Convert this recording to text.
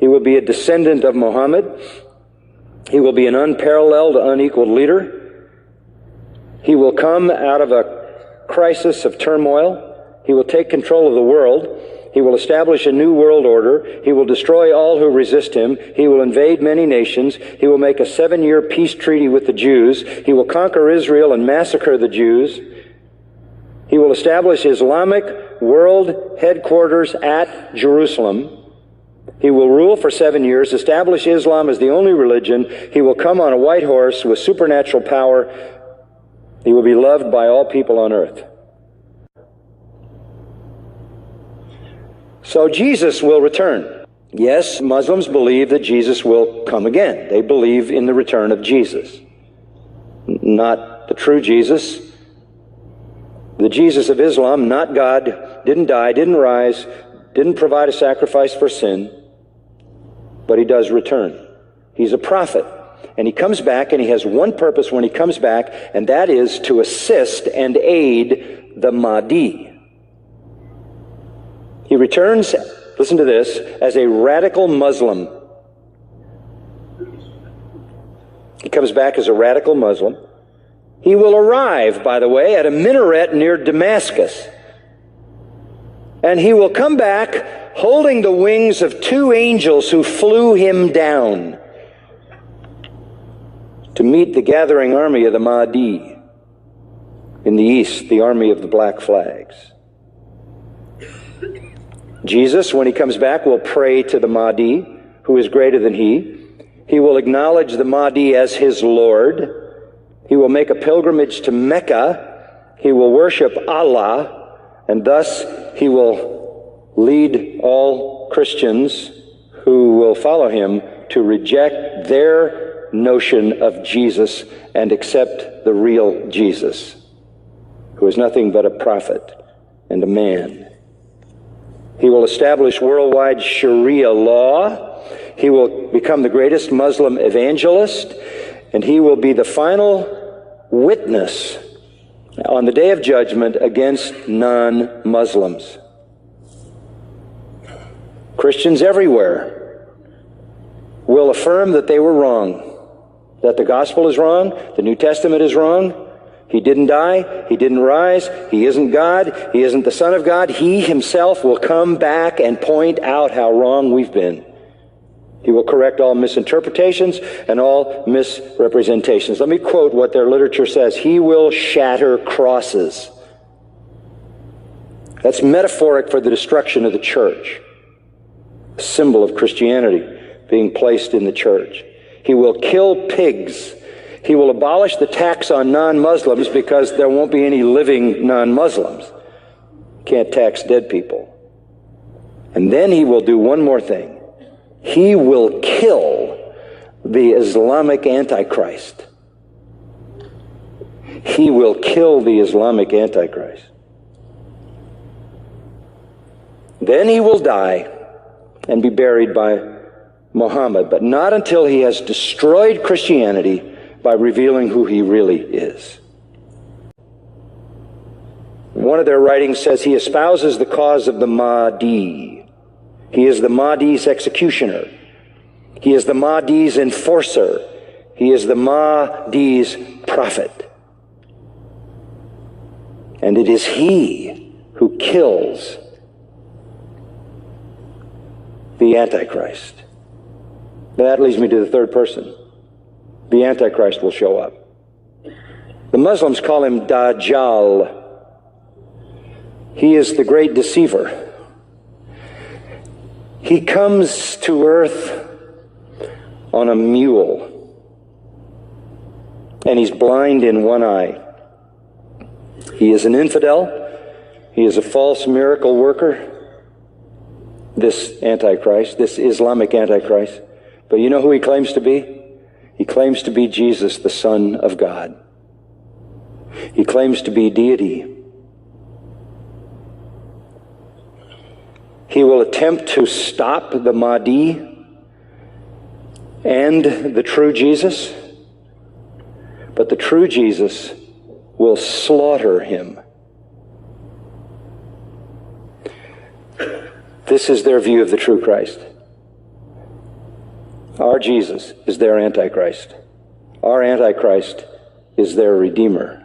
He will be a descendant of Muhammad. He will be an unparalleled, unequaled leader. He will come out of a crisis of turmoil. He will take control of the world. He will establish a new world order. He will destroy all who resist him. He will invade many nations. He will make a 7-year peace treaty with the Jews. He will conquer Israel and massacre the Jews. He will establish Islamic world headquarters at Jerusalem. He will rule for 7 years, establish Islam as the only religion. He will come on a white horse with supernatural power. He will be loved by all people on earth. So Jesus will return. Yes, Muslims believe that Jesus will come again. They believe in the return of Jesus. Not the true Jesus. The Jesus of Islam, not God, didn't die, didn't rise, didn't provide a sacrifice for sin, but he does return. He's a prophet. And he comes back, and he has one purpose when he comes back, and that is to assist and aid the Mahdi. He returns, listen to this, as a radical Muslim. He comes back as a radical Muslim. He will arrive, by the way, at a minaret near Damascus. And he will come back holding the wings of 2 angels who flew him down to meet the gathering army of the Mahdi. In the east, the army of the black flags. Jesus, when he comes back, will pray to the Mahdi, who is greater than he. He will acknowledge the Mahdi as his Lord. He will make a pilgrimage to Mecca. He will worship Allah, and thus he will lead all Christians who will follow him to reject their notion of Jesus and accept the real Jesus, who is nothing but a prophet and a man. He will establish worldwide Sharia law. He will become the greatest Muslim evangelist, and he will be the final witness on the day of judgment against non-Muslims. Christians everywhere will affirm that they were wrong, that the gospel is wrong, the New Testament is wrong. He didn't die, he didn't rise, he isn't God, he isn't the Son of God. He himself will come back and point out how wrong we've been. He will correct all misinterpretations and all misrepresentations. Let me quote what their literature says. He will shatter crosses. That's metaphoric for the destruction of the church, a symbol of Christianity being placed in the church. He will kill pigs. He will abolish the tax on non-Muslims because there won't be any living non-Muslims. Can't tax dead people. And then he will do one more thing. He will kill the Islamic Antichrist. He will kill the Islamic Antichrist. Then he will die and be buried by Muhammad, but not until he has destroyed Christianity by revealing who he really is. One of their writings says he espouses the cause of the Mahdi. He is the Mahdi's executioner. He is the Mahdi's enforcer. He is the Mahdi's prophet. And it is he who kills the Antichrist. That leads me to the third person. The Antichrist will show up. The Muslims call him Dajjal. He is the great deceiver. He comes to earth on a mule, and he's blind in one eye. He is an infidel. He is a false miracle worker, this Antichrist, this Islamic Antichrist. But you know who he claims to be? He claims to be Jesus, the Son of God. He claims to be deity. He will attempt to stop the Mahdi and the true Jesus, but the true Jesus will slaughter him. This is their view of the true Christ. Our Jesus is their Antichrist. Our Antichrist is their Redeemer.